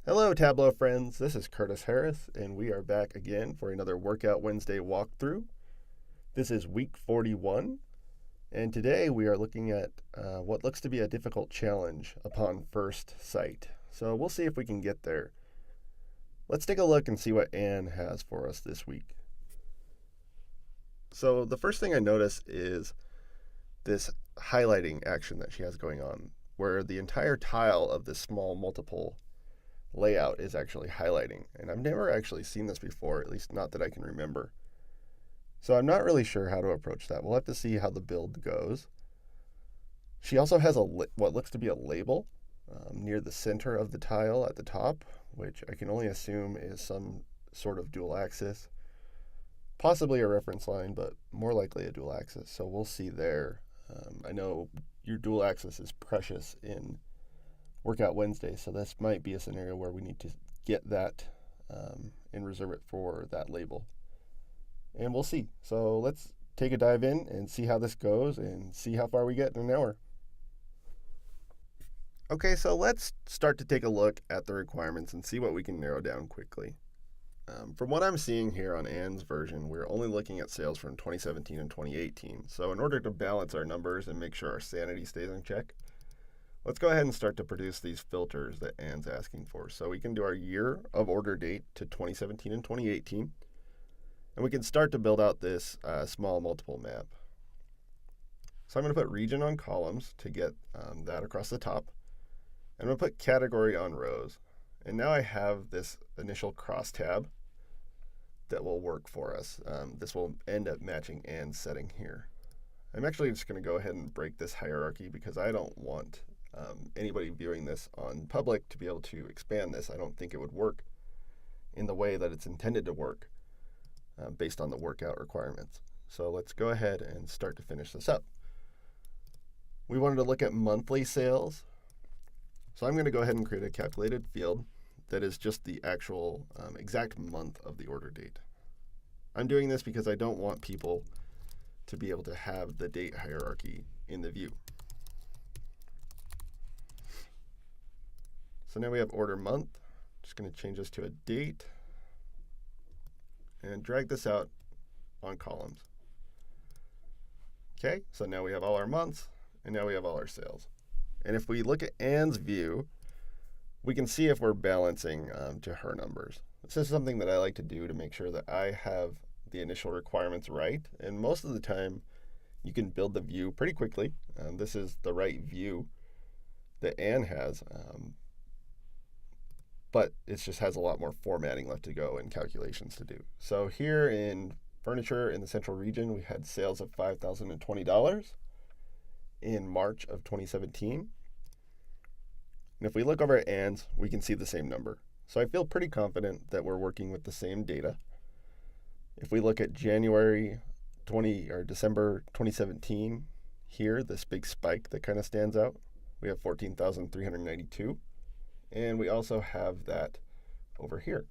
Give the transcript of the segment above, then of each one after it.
Hello, Tableau friends. This is Curtis Harris, and we are back again for another Workout Wednesday walkthrough. This is week 41, and today we are looking at what looks to be a difficult challenge upon first sight. So we'll see if we can get there. Let's take a look and see what Anne has for us this week. So the first thing I notice is this highlighting action that she has going on, where the entire tile of this small multiple layout is actually highlighting. And I've never actually seen this before, at least not that I can remember. So I'm not really sure how to approach that. We'll have to see how the build goes. She also has what looks to be a label near the center of the tile at the top, which I can only assume is some sort of dual axis. Possibly a reference line, but more likely a dual axis. So we'll see there. I know your dual axis is precious in Workout Wednesday, so this might be a scenario where we need to get that and reserve it for that label. And we'll see. So let's take a dive in and see how this goes and see how far we get in an hour. Okay, so let's start to take a look at the requirements and see what we can narrow down quickly. From what I'm seeing here on Anne's version, we're only looking at sales from 2017 and 2018. So in order to balance our numbers and make sure our sanity stays in check, let's go ahead and start to produce these filters that Anne's asking for. So we can do our year of order date to 2017 and 2018, and we can start to build out this small multiple map. So I'm going to put region on columns to get that across the top. I'm going to put category on rows. And now I have this initial crosstab that will work for us. This will end up matching Anne's setting here. I'm actually just going to go ahead and break this hierarchy because I don't want anybody viewing this on public to be able to expand this. I don't think it would work in the way that it's intended to work based on the workout requirements. So let's go ahead and start to finish this up. We wanted to look at monthly sales. So I'm going to go ahead and create a calculated field that is just the actual exact month of the order date. I'm doing this because I don't want people to be able to have the date hierarchy in the view. So now we have order month. Just going to change this to a date and drag this out on columns. Okay, so now we have all our months and now we have all our sales. And if we look at Anne's view, we can see if we're balancing to her numbers. This is something that I like to do to make sure that I have the initial requirements right. And most of the time, you can build the view pretty quickly. This is the right view that Anne has, but it just has a lot more formatting left to go and calculations to do. So here in furniture in the central region, we had sales of $5,020 in March of 2017. And if we look over at Anne's, we can see the same number. So I feel pretty confident that we're working with the same data. If we look at December 2017, here, this big spike that kind of stands out, we have 14,392. And we also have that over here.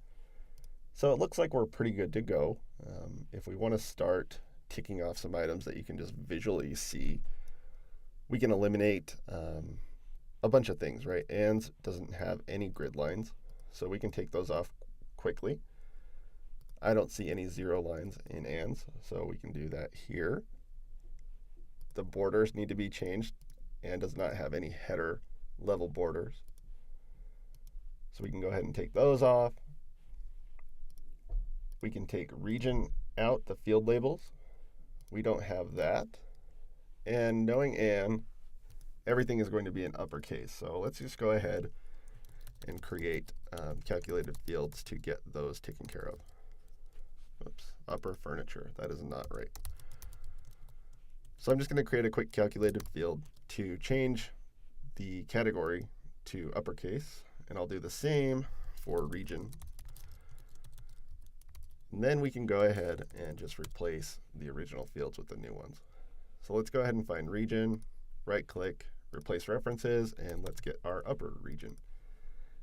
So it looks like we're pretty good to go. If we want to start ticking off some items that you can just visually see, we can eliminate a bunch of things, right? Anne's doesn't have any grid lines, so we can take those off quickly. I don't see any zero lines in Anne's, so we can do that here. The borders need to be changed. Anne does not have any header level borders. So we can go ahead and take those off. We can take region out, the field labels. We don't have that. And knowing Anne, everything is going to be in uppercase. So let's just go ahead and create calculated fields to get those taken care of. Oops, upper furniture. That is not right. So I'm just going to create a quick calculated field to change the category to uppercase. And I'll do the same for region. And then we can go ahead and just replace the original fields with the new ones. So let's go ahead and find region, right-click, replace references, and let's get our upper region.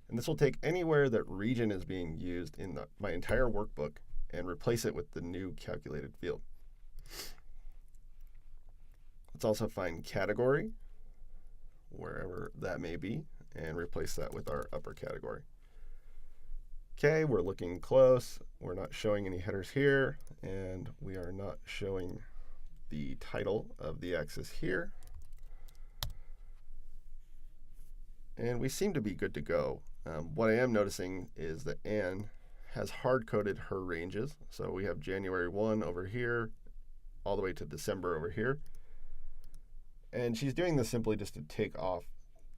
And this will take anywhere that region is being used in my entire workbook and replace it with the new calculated field. Let's also find category, wherever that may be, and replace that with our upper category. Okay, we're looking close. We're not showing any headers here, and we are not showing the title of the axis here. And we seem to be good to go. What I am noticing is that Anne has hard-coded her ranges. So we have January 1 over here, all the way to December over here. And she's doing this simply just to take off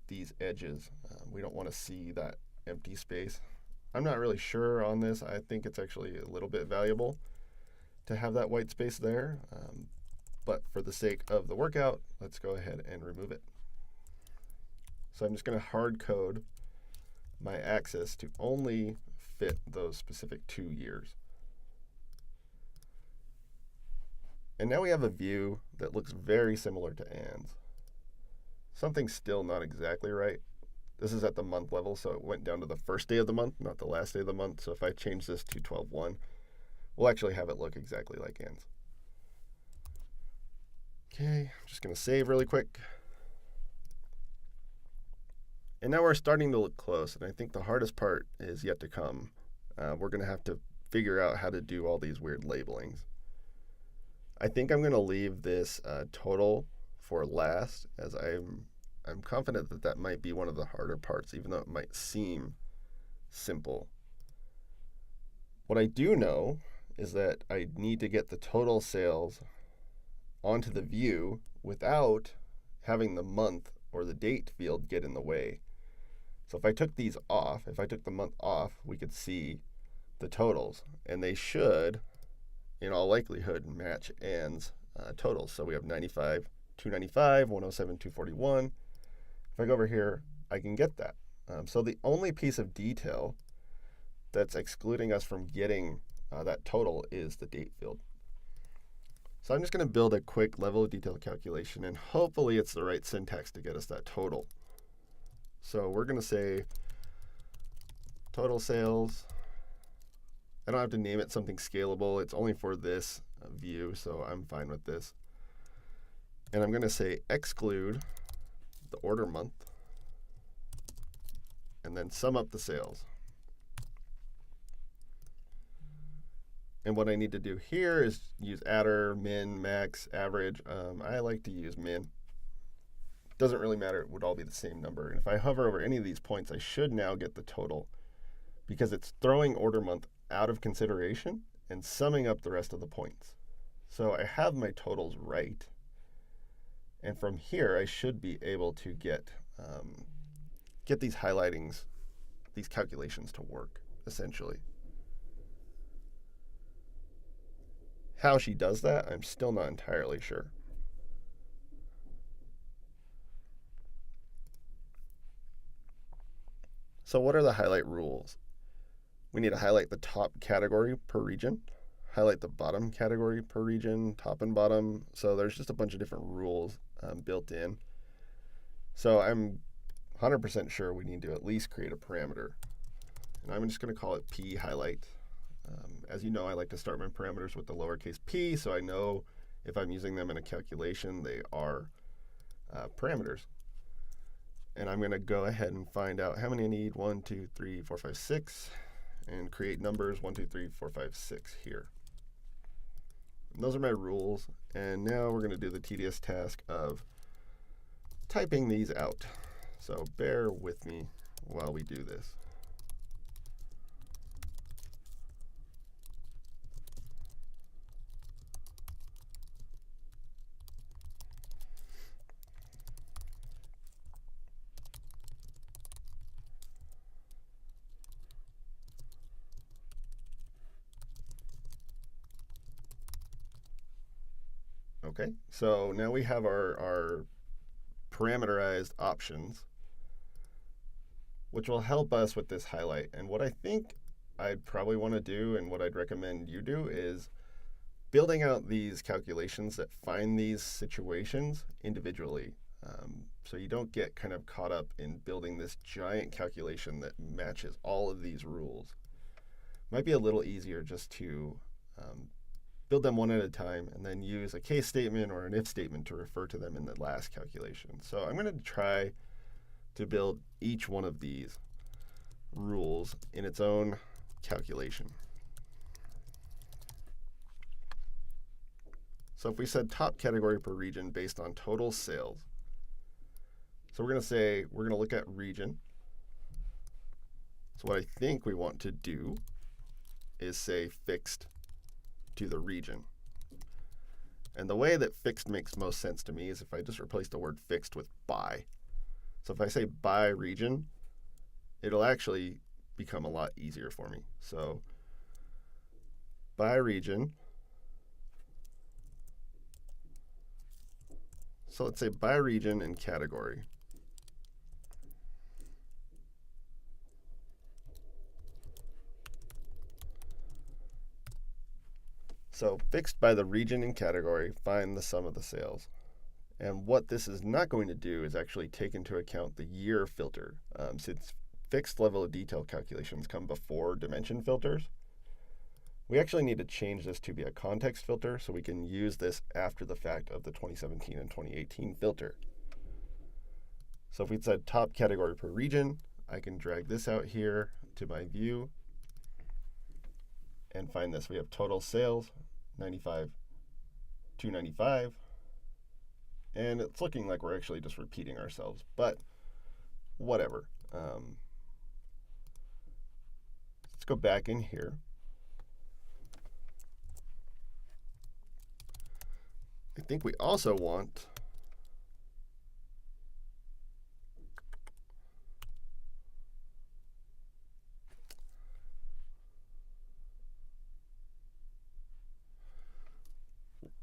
these edges. We don't want to see that empty space. I'm not really sure on this. I think it's actually a little bit valuable to have that white space there. But for the sake of the workout, let's go ahead and remove it. So I'm just going to hard code my axis to only fit those specific 2 years. And now we have a view that looks very similar to Anne's. Something's still not exactly right. This is at the month level, so it went down to the first day of the month, not the last day of the month. So if I change this to 12/1, we'll actually have it look exactly like Anne's. Okay, I'm just going to save really quick. And now we're starting to look close, and I think the hardest part is yet to come. We're going to have to figure out how to do all these weird labelings. I think I'm going to leave this total for last, as I'm confident that that might be one of the harder parts, even though it might seem simple. What I do know is that I need to get the total sales onto the view without having the month or the date field get in the way. So if I took these off, if I took the month off, we could see the totals, and they should, in all likelihood, match Anne's totals. So we have 95, 295, 107, 241. If I go over here, I can get that. So the only piece of detail that's excluding us from getting that total is the date field. So I'm just going to build a quick level of detail calculation, and hopefully it's the right syntax to get us that total. So we're going to say total sales. I don't have to name it something scalable. It's only for this view, so I'm fine with this. And I'm going to say exclude the order month, and then sum up the sales. And what I need to do here is use adder, min, max, average. I like to use min. Doesn't really matter, it would all be the same number. And if I hover over any of these points, I should now get the total, because it's throwing order month out of consideration and summing up the rest of the points. So I have my totals right. And from here, I should be able to get these highlightings, these calculations to work, essentially. How she does that, I'm still not entirely sure. So what are the highlight rules? We need to highlight the top category per region, highlight the bottom category per region, top and bottom. So there's just a bunch of different rules built in. So I'm 100% sure we need to at least create a parameter. And I'm just going to call it p highlight. As you know, I like to start my parameters with the lowercase p, so I know if I'm using them in a calculation, they are parameters. And I'm going to go ahead and find out how many I need. 1, 2, 3, 4, 5, 6. And create numbers 1, 2, 3, 4, 5, 6 here. And those are my rules. And now we're going to do the tedious task of typing these out. So bear with me while we do this. Okay, so now we have our parameterized options, which will help us with this highlight. And what I think I'd probably want to do, and what I'd recommend you do, is building out these calculations that find these situations individually. So you don't get kind of caught up in building this giant calculation that matches all of these rules. Might be a little easier just to build them one at a time and then use a case statement or an if statement to refer to them in the last calculation. So I'm going to try to build each one of these rules in its own calculation. So if we said top category per region based on total sales, so we're going to say we're going to look at region. So what I think we want to do is say fixed to the region. And the way that fixed makes most sense to me is if I just replace the word fixed with by. So if I say by region, it'll actually become a lot easier for me. So by region. So let's say by region and category. So fixed by the region and category, find the sum of the sales. And what this is not going to do is actually take into account the year filter. Since fixed level of detail calculations come before dimension filters, we actually need to change this to be a context filter so we can use this after the fact of the 2017 and 2018 filter. So if we said top category per region, I can drag this out here to my view and find this. We have total sales, 95, 295, and it's looking like we're actually just repeating ourselves, but whatever. Let's go back in here. I think we also want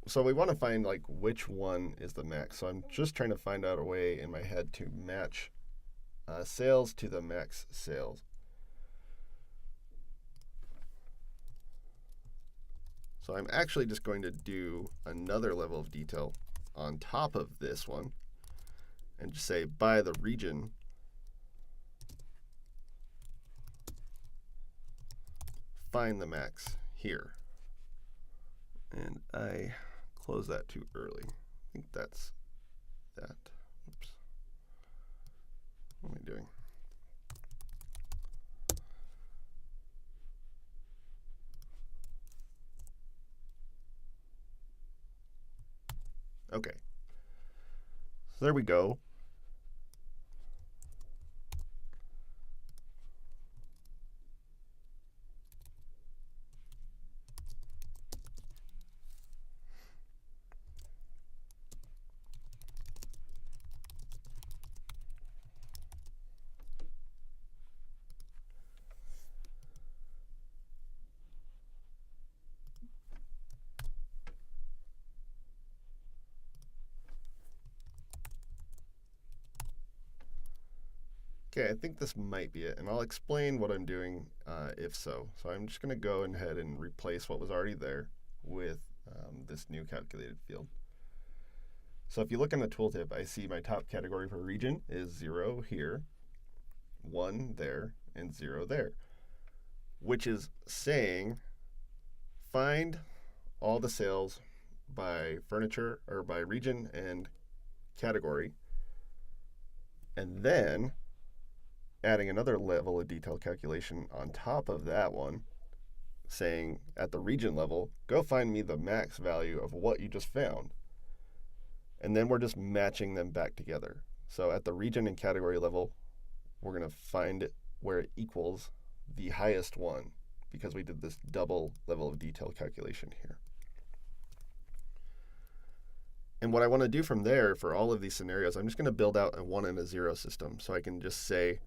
so we want to find like which one is the max. So I'm just trying to find out a way in my head to match sales to the max sales. So I'm actually just going to do another level of detail on top of this one and just say by the region find the max here. And I closed that too early. I think that's that. Oops. What am I doing? Okay. So there we go. Okay, I think this might be it, and I'll explain what I'm doing if so. So I'm just going to go ahead and replace what was already there with this new calculated field. So if you look in the tooltip, I see my top category for region is 0 here, 1 there, and 0 there, which is saying find all the sales by furniture or by region and category, and then adding another level of detail calculation on top of that one, saying at the region level, go find me the max value of what you just found. And then we're just matching them back together. So at the region and category level, we're going to find where it equals the highest one because we did this double level of detail calculation here. And what I want to do from there for all of these scenarios, I'm just going to build out a 1 and a 0 system so I can just say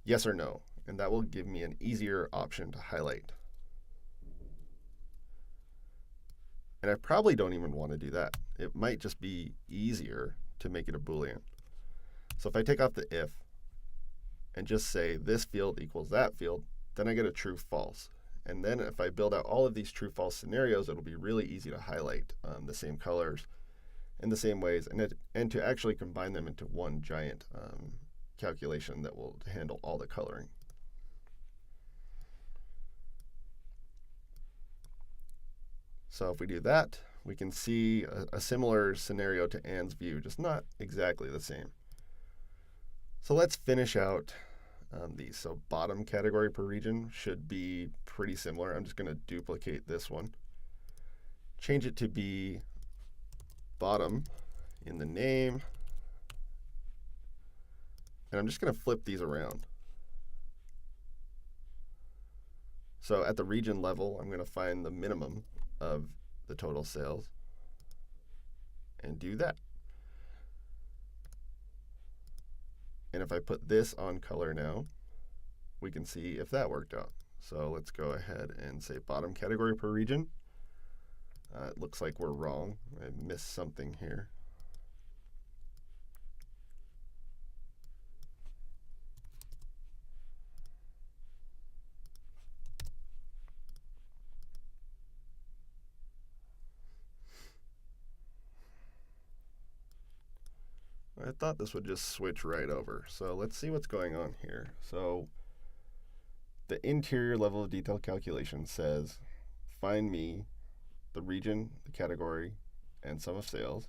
yes or no, and that will give me an easier option to highlight. And I probably don't even want to do that. It might just be easier to make it a Boolean. So if I take off the if and just say this field equals that field, then I get a true false. And then if I build out all of these true false scenarios, it'll be really easy to highlight the same colors in the same ways and to actually combine them into one giant calculation that will handle all the coloring. So if we do that, we can see a similar scenario to Anne's view, just not exactly the same. So let's finish out these. So bottom category per region should be pretty similar. I'm just going to duplicate this one. Change it to be bottom in the name. And I'm just going to flip these around. So at the region level, I'm going to find the minimum of the total sales and do that. And if I put this on color now, we can see if that worked out. So let's go ahead and say bottom category per region. It looks like we're wrong. I missed something here. I thought this would just switch right over. So let's see what's going on here. So the interior level of detail calculation says, find me the region, the category, and sum of sales.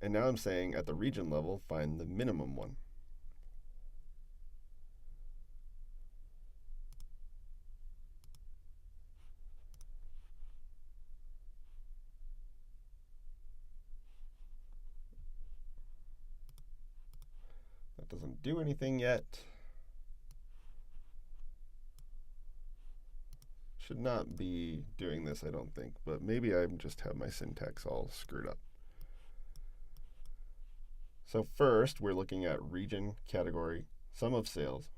And now I'm saying at the region level, find the minimum one. That doesn't do anything yet. Should not be doing this, I don't think, but maybe I just have my syntax all screwed up. So first, we're looking at region, category, sum of sales.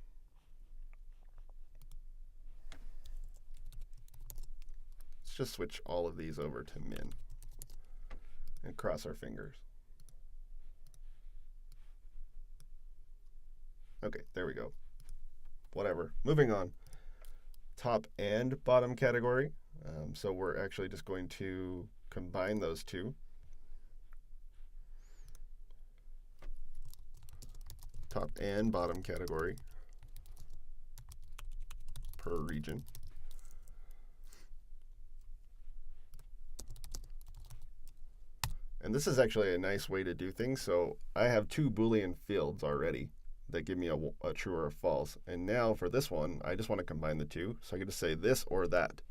Let's just switch all of these over to min and cross our fingers. Okay, there we go. Whatever. Moving on. Top and bottom category. So we're actually just going to combine those two. Top and bottom category per region. And this is actually a nice way to do things. So I have two Boolean fields already that give me a true or a false. And now for this one, I just want to combine the two. So I can just say this or that.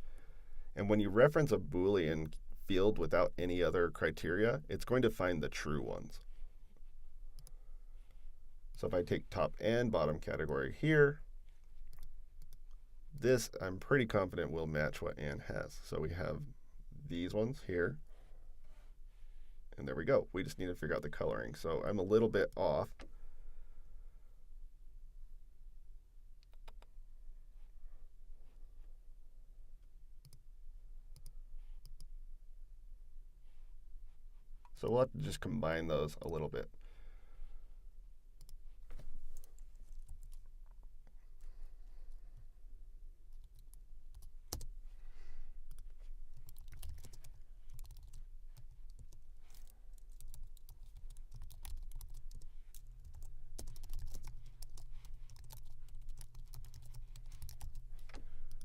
And when you reference a Boolean field without any other criteria, it's going to find the true ones. So if I take top and bottom category here, this I'm pretty confident will match what Anne has. So we have these ones here. And there we go. We just need to figure out the coloring. So I'm a little bit off. So we'll have to just combine those a little bit.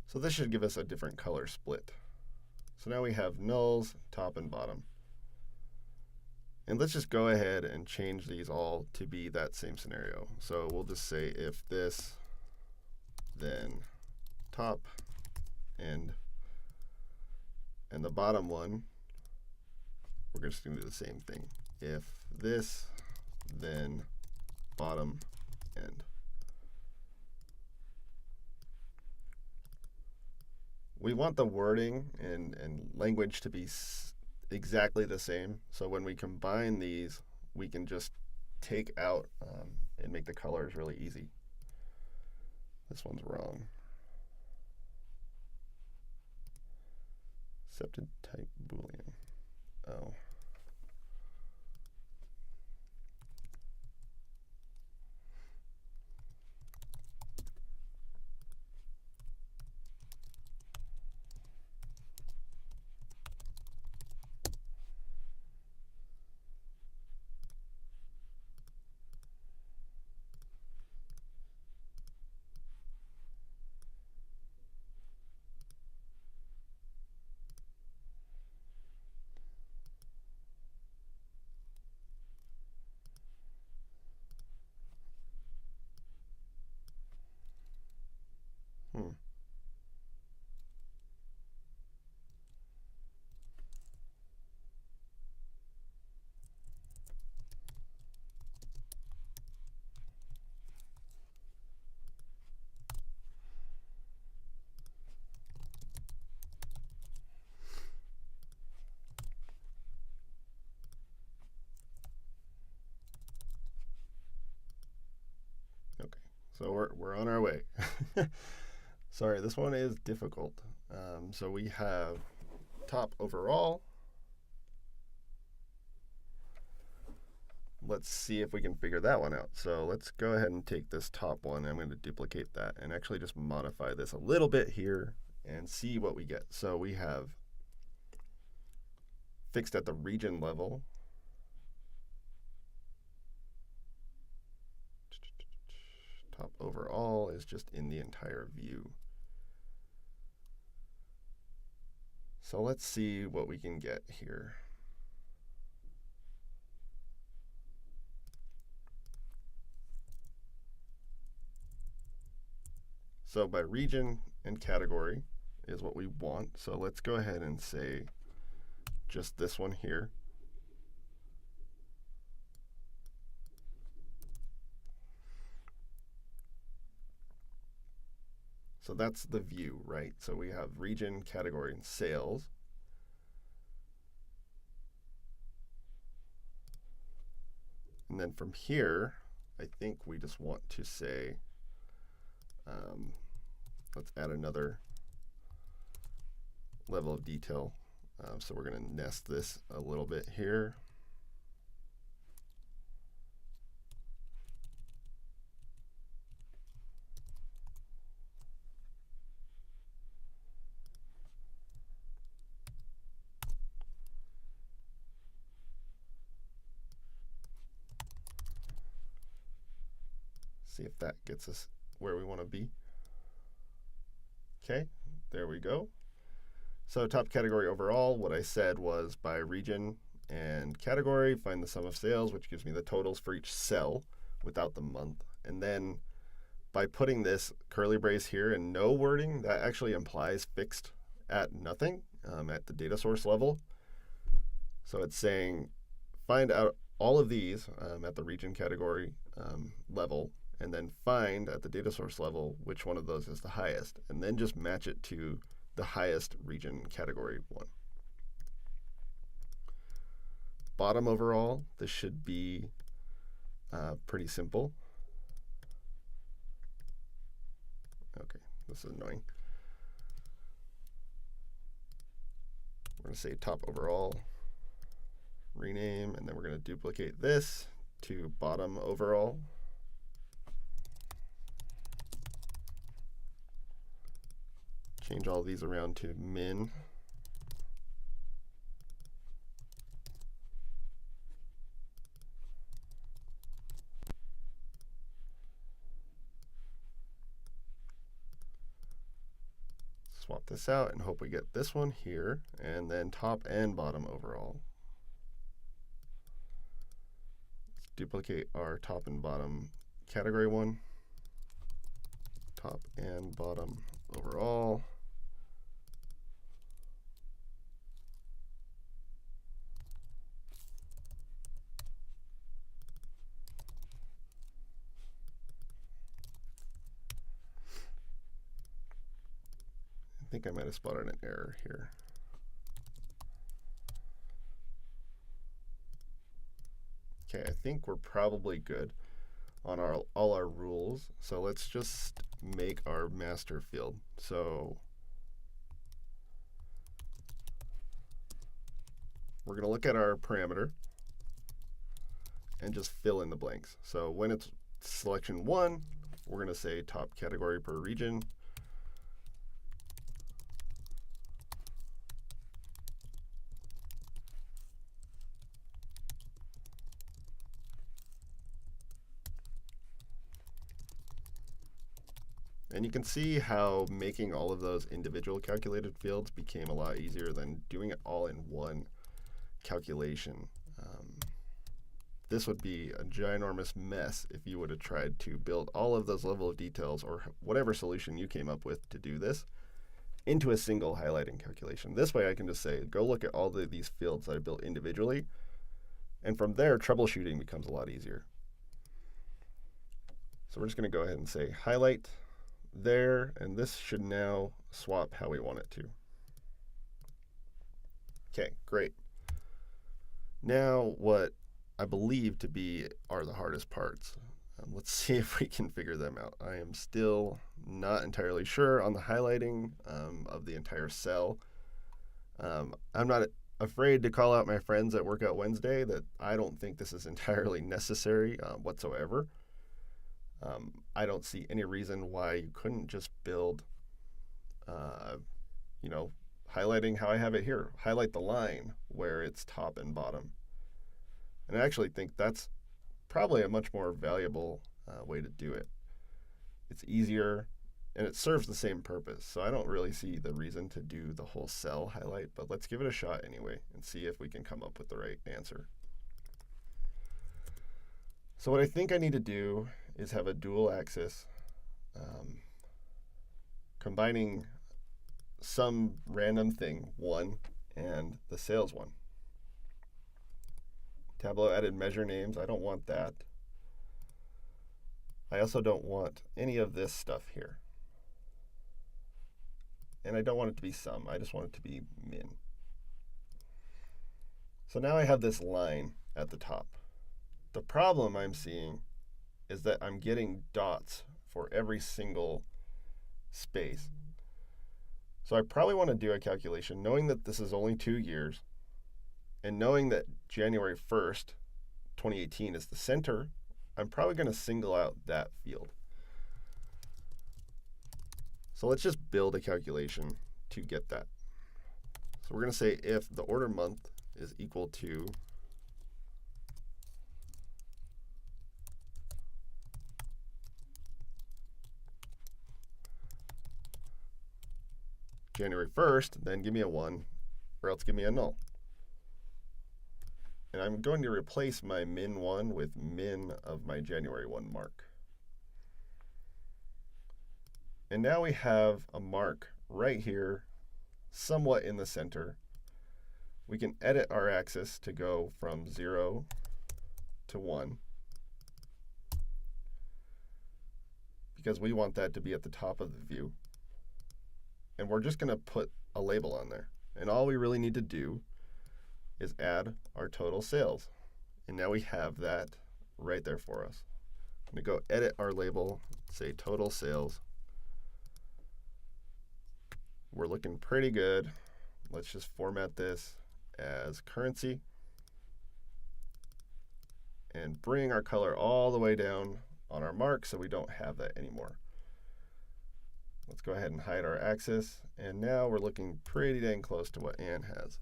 So this should give us a different color split. So now we have nulls, top and bottom. And let's just go ahead and change these all to be that same scenario. So we'll just say if this, then top and the bottom one, we're just going to do the same thing. If this, then bottom end. We want the wording and language to be exactly the same. So when we combine these, we can just take out and make the colors really easy. This one's wrong. Accepted type Boolean. Oh. So we're on our way. Sorry, this one is difficult. So we have top overall. Let's see if we can figure that one out. So let's go ahead and take this top one. I'm going to duplicate that and actually just modify this a little bit here and see what we get. So we have fixed at the region level. Top overall is just in the entire view. So let's see what we can get here. So by region and category is what we want. So let's go ahead and say just this one here. So that's the view, right? So we have region, category, and sales. And then from here, I think we just want to say, let's add another level of detail. So we're going to nest this a little bit here. See if that gets us where we want to be. Okay, there we go. So top category overall, what I said was by region and category, find the sum of sales, which gives me the totals for each cell without the month. And then by putting this curly brace here and no wording, that actually implies fixed at nothing at the data source level. So it's saying find out all of these at the region category level, and then find at the data source level which one of those is the highest, and then just match it to the highest region category one. Bottom overall, this should be pretty simple. Okay, this is annoying. We're going to say top overall, rename, and then we're going to duplicate this to bottom overall. Change all these around to min. Swap this out and hope we get this one here, and then top and bottom overall. Let's duplicate our top and bottom category one. Top and bottom overall. I think I might have spotted an error here. Okay, I think we're probably good on all our rules. So let's just make our master field. So we're going to look at our parameter and just fill in the blanks. So when it's selection 1, we're going to say top category per region. And you can see how making all of those individual calculated fields became a lot easier than doing it all in one calculation. This would be a ginormous mess if you would have tried to build all of those level of details or whatever solution you came up with to do this into a single highlighting calculation. This way I can just say, go look at all these fields that I built individually, and from there troubleshooting becomes a lot easier. So we're just going to go ahead and say highlight there, and this should now swap how we want it to. Okay, great. Now what I believe to be are the hardest parts. Let's see if we can figure them out. I am still not entirely sure on the highlighting of the entire cell. I'm not afraid to call out my friends at Workout Wednesday that I don't think this is entirely necessary whatsoever. I don't see any reason why you couldn't just build, you know, highlighting how I have it here. Highlight the line where it's top and bottom. And I actually think that's probably a much more valuable way to do it. It's easier and it serves the same purpose. So I don't really see the reason to do the whole cell highlight, but let's give it a shot anyway and see if we can come up with the right answer. So what I think I need to do is have a dual axis combining some random thing, 1, and the sales one. Tableau added measure names. I don't want that. I also don't want any of this stuff here. And I don't want it to be sum. I just want it to be min. So now I have this line at the top. The problem I'm seeing is that I'm getting dots for every single space. So I probably want to do a calculation knowing that this is only 2 years and knowing that January 1st, 2018 is the center. I'm probably going to single out that field. So let's just build a calculation to get that. So we're going to say if the order month is equal to January 1st, then give me a 1, or else give me a null. And I'm going to replace my min 1 with min of my January 1 mark. And now we have a mark right here, somewhat in the center. We can edit our axis to go from 0 to 1 because we want that to be at the top of the view. And we're just going to put a label on there. And all we really need to do is add our total sales. And now we have that right there for us. I'm going to go edit our label, say total sales. We're looking pretty good. Let's just format this as currency and bring our color all the way down on our mark so we don't have that anymore. Let's go ahead and hide our axis, and now we're looking pretty dang close to what Ann has.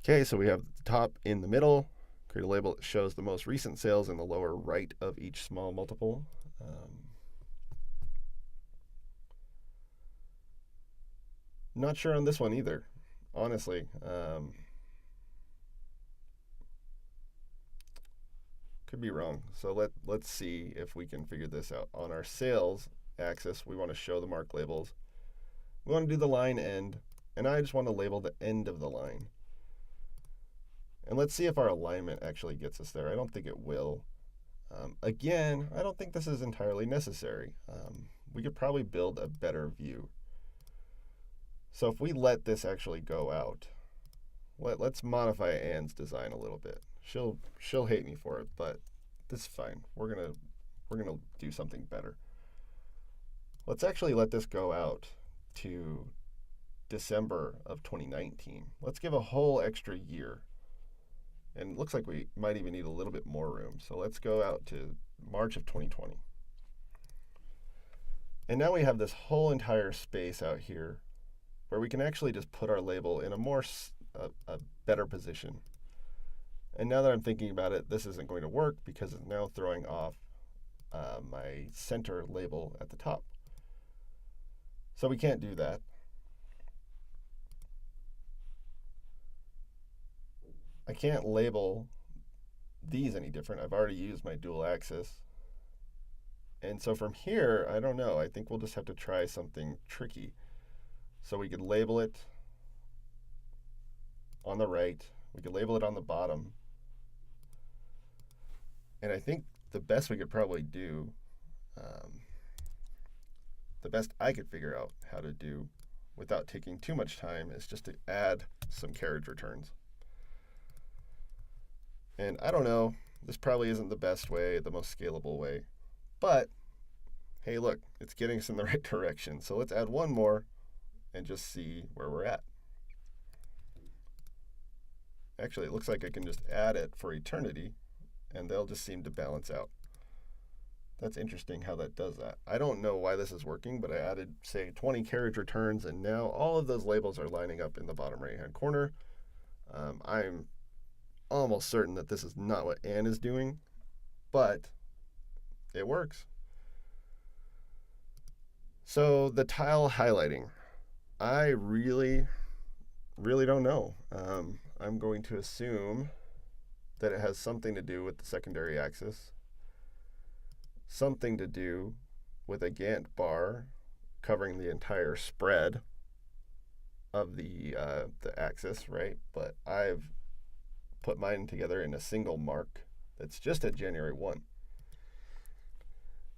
Okay, so we have the top in the middle. Create a label that shows the most recent sales in the lower right of each small multiple. Not sure on this one either, honestly. Could be wrong. So let's see if we can figure this out. On our sales axis, we want to show the mark labels. We want to do the line end, and I just want to label the end of the line. And let's see if our alignment actually gets us there. I don't think it will. Again, I don't think this is entirely necessary. We could probably build a better view. So if we let this actually go out, let's modify Ann's design a little bit. She'll hate me for it, but this is fine. We're gonna do something better. Let's actually let this go out to December of 2019. Let's give a whole extra year. And it looks like we might even need a little bit more room. So let's go out to March of 2020. And now we have this whole entire space out here where we can actually just put our label in a better position. And now that I'm thinking about it, this isn't going to work because it's now throwing off my center label at the top. So we can't do that. I can't label these any different. I've already used my dual axis. And so from here, I don't know. I think we'll just have to try something tricky. So we could label it on the right. We could label it on the bottom. And I think the best we could probably do, the best I could figure out how to do without taking too much time is just to add some carriage returns. And I don't know, This probably isn't the best way, the most scalable way, but hey, look, it's getting us in the right direction. So let's add one more and just see where we're at. Actually, it looks like I can just add it for eternity, and they'll just seem to balance out. That's interesting how that does that. I don't know why this is working, but I added, say, 20 carriage returns, and now all of those labels are lining up in the bottom right-hand corner. I'm almost certain that this is not what Anne is doing, but it works. So the tile highlighting, I really don't know. I'm going to assume that it has something to do with the secondary axis, something to do with a Gantt bar covering the entire spread of the axis, right? But I've put mine together in a single mark that's just at January 1.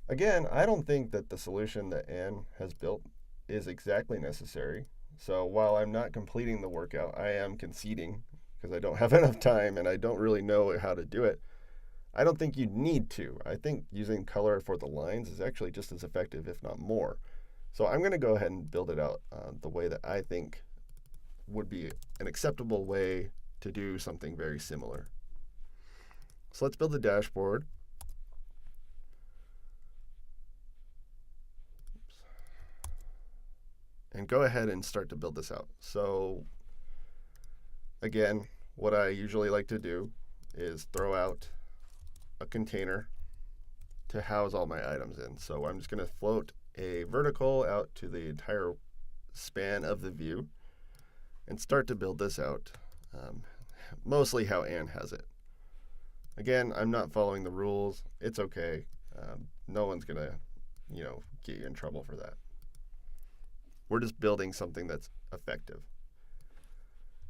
Again, I don't think that the solution that Anne has built is exactly necessary. So while I'm not completing the workout, I am conceding because I don't have enough time and I don't really know how to do it. I don't think you need to. I think using color for the lines is actually just as effective, if not more. So I'm going to go ahead and build it out the way that I think would be an acceptable way to do something very similar. So let's build the dashboard. And go ahead and start to build this out. So again, what I usually like to do is throw out a container to house all my items in. So I'm just going to float a vertical out to the entire span of the view and start to build this out, mostly how Anne has it. Again, I'm not following the rules. It's okay. No one's going to, get you in trouble for that. We're just building something that's effective.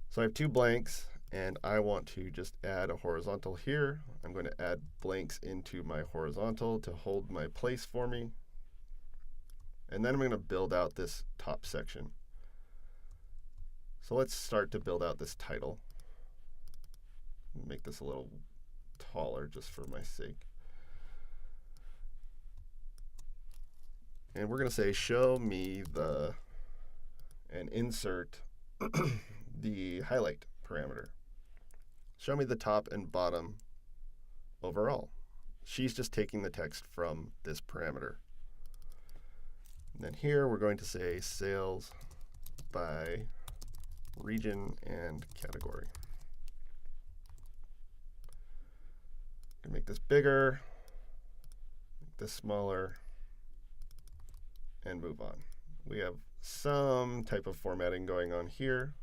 So I have 2 blanks, and I want to just add a horizontal here. I'm going to add blanks into my horizontal to hold my place for me. And then I'm going to build out this top section. So let's start to build out this title. Make this a little taller just for my sake. And we're going to say, show me and insert the highlight parameter. Show me the top and bottom overall. She's just taking the text from this parameter. And then here we're going to say sales by region and category. I'm going to make this bigger, make this smaller, and move on. We have some type of formatting going on here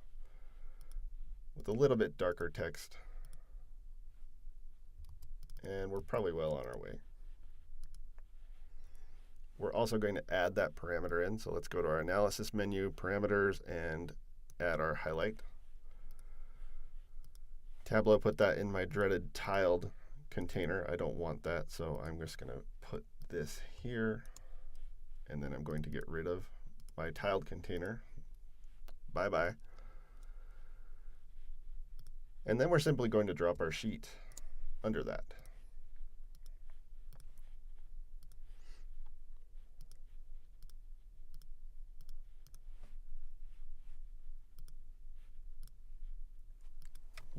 with a little bit darker text. And we're probably well on our way. We're also going to add that parameter in. So let's go to our analysis menu, parameters, and add our highlight. Tableau put that in my dreaded tiled container. I don't want that, so I'm just going to put this here. And then I'm going to get rid of my tiled container. Bye-bye. And then we're simply going to drop our sheet under that.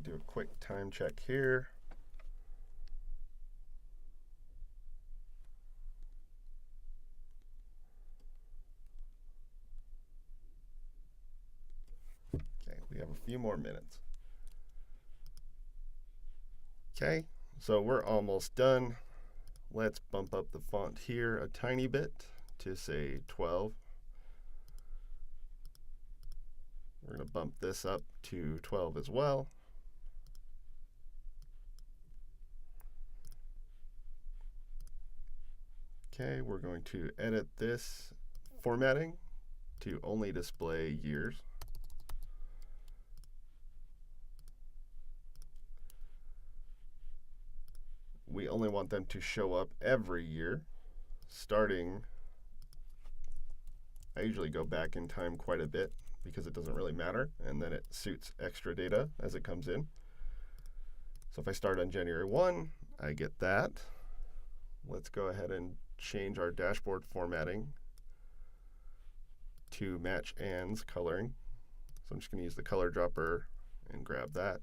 Do a quick time check here. We have a few more minutes. Okay, so we're almost done. Let's bump up the font here a tiny bit to say 12. We're going to bump this up to 12 as well. Okay, we're going to edit this formatting to only display years. We only want them to show up every year, starting, I usually go back in time quite a bit because it doesn't really matter, and then it suits extra data as it comes in. So if I start on January 1, I get that. Let's go ahead and change our dashboard formatting to match Anne's coloring. So I'm just going to use the color dropper and grab that.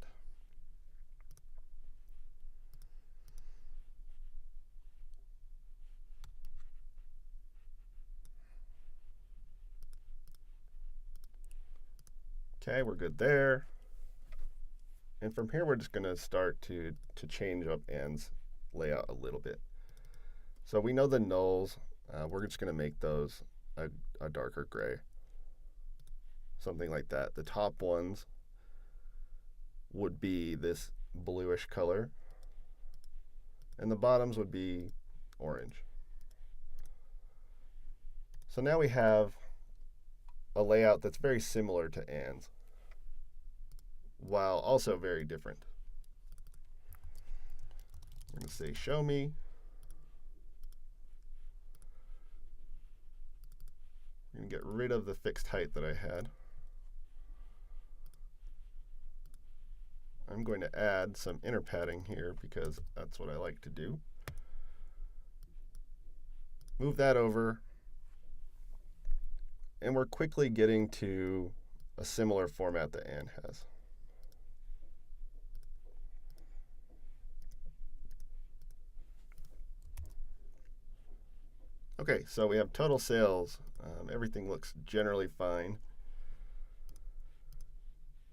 Okay, we're good there. And from here, we're just going to start to change up Anne's layout a little bit. So we know the nulls. We're just going to make those a darker gray. Something like that. The top ones would be this bluish color. And the bottoms would be orange. So now we have a layout that's very similar to Anne's, while also very different. I'm going to say show me. I'm going to get rid of the fixed height that I had. I'm going to add some inner padding here because that's what I like to do. Move that over. And we're quickly getting to a similar format that Anne has. Okay, so we have total sales. Everything looks generally fine.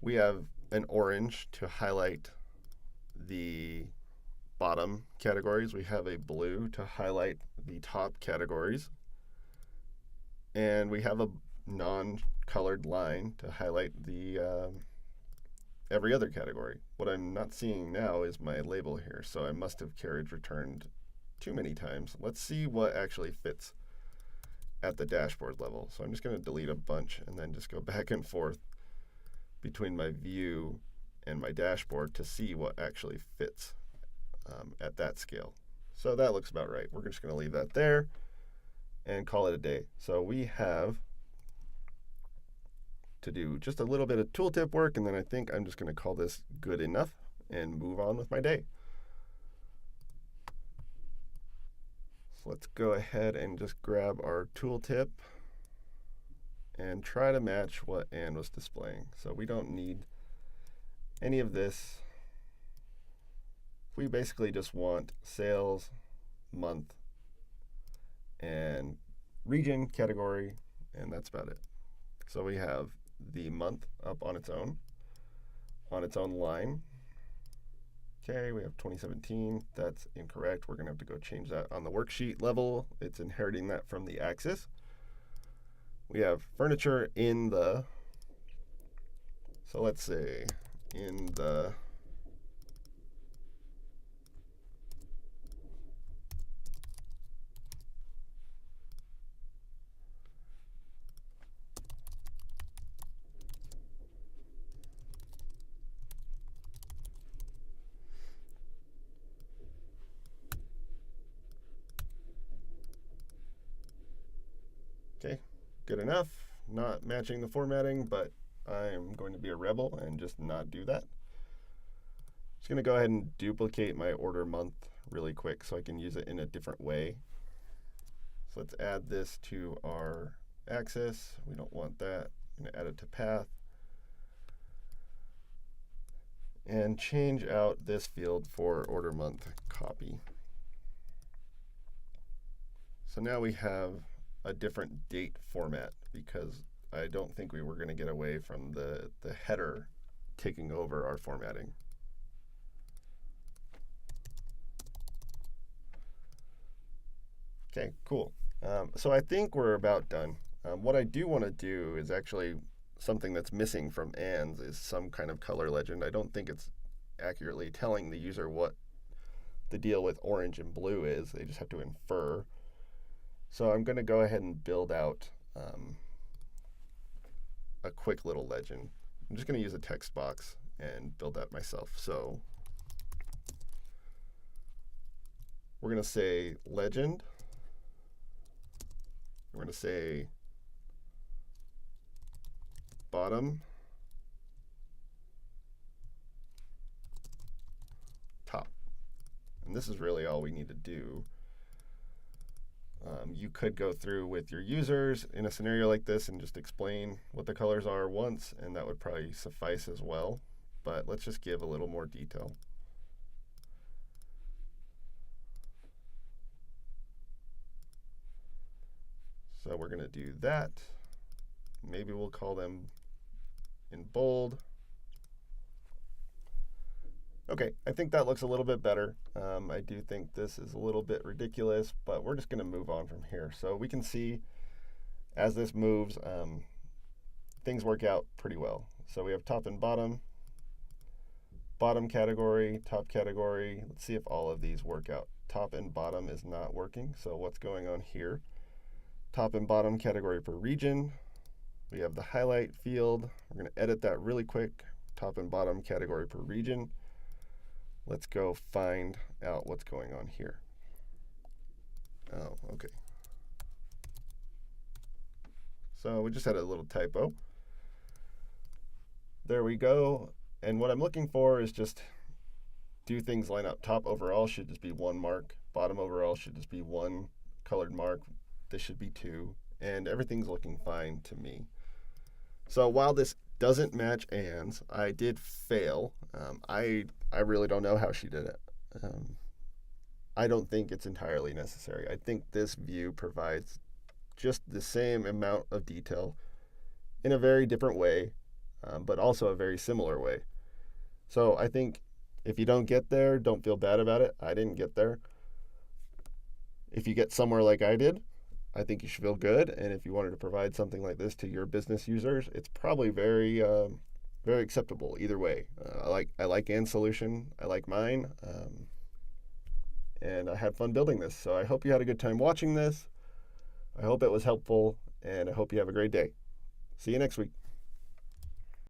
We have an orange to highlight the bottom categories. We have a blue to highlight the top categories. And we have a non-colored line to highlight the every other category. What I'm not seeing now is my label here, so I must have carriage returned too many times. Let's see what actually fits at the dashboard level. So I'm just going to delete a bunch and then just go back and forth between my view and my dashboard to see what actually fits at that scale. So that looks about right. We're just going to leave that there and call it a day. So we have to do just a little bit of tooltip work, and then I think I'm just going to call this good enough and move on with my day. So let's go ahead and just grab our tooltip and try to match what Anne was displaying. So we don't need any of this. We basically just want sales, month, and region category, and that's about it. So we have the month up on its own line. Okay, we have 2017. That's incorrect. We're going to have to go change that on the worksheet level. It's inheriting that from the axis. We have furniture in the, so let's say in the okay, good enough. Not matching the formatting, but I'm going to be a rebel and just not do that. Just going to go ahead and duplicate my order month really quick so I can use it in a different way. So let's add this to our axis. We don't want that. I'm going to add it to path. And change out this field for order month copy. So now we have a different date format because I don't think we were going to get away from the header taking over our formatting. Okay, cool. So I think we're about done. What I do want to do is actually something that's missing from Anne's is some kind of color legend. I don't think it's accurately telling the user what the deal with orange and blue is. They just have to infer. So I'm going to go ahead and build out a quick little legend. I'm just going to use a text box and build that myself. So we're going to say legend. We're going to say bottom, top. And this is really all we need to do. You could go through with your users in a scenario like this and just explain what the colors are once, and that would probably suffice as well. But let's just give a little more detail. So we're going to do that. Maybe we'll call them in bold. Okay, I think that looks a little bit better. I do think this is a little bit ridiculous, but we're just going to move on from here. So we can see as this moves, things work out pretty well. So we have top and bottom, bottom category, top category. Let's see if all of these work out. Top and bottom is not working, so what's going on here? Top and bottom category per region. We have the highlight field. We're going to edit that really quick. Top and bottom category per region. Let's go find out what's going on here. Oh, okay. So we just had a little typo. There we go. And what I'm looking for is just do things line up. Top overall should just be one mark. Bottom overall should just be one colored mark. This should be two. And everything's looking fine to me. So while this doesn't match Anne's, I did fail. I really don't know how she did it. I don't think it's entirely necessary. I think this view provides just the same amount of detail in a very different way, but also a very similar way. So I think if you don't get there, don't feel bad about it. I didn't get there. If you get somewhere like I did, I think you should feel good. And if you wanted to provide something like this to your business users, it's probably very acceptable either way. I like Anne's solution. I like mine. And I had fun building this. So I hope you had a good time watching this. I hope it was helpful, and I hope you have a great day. See you next week.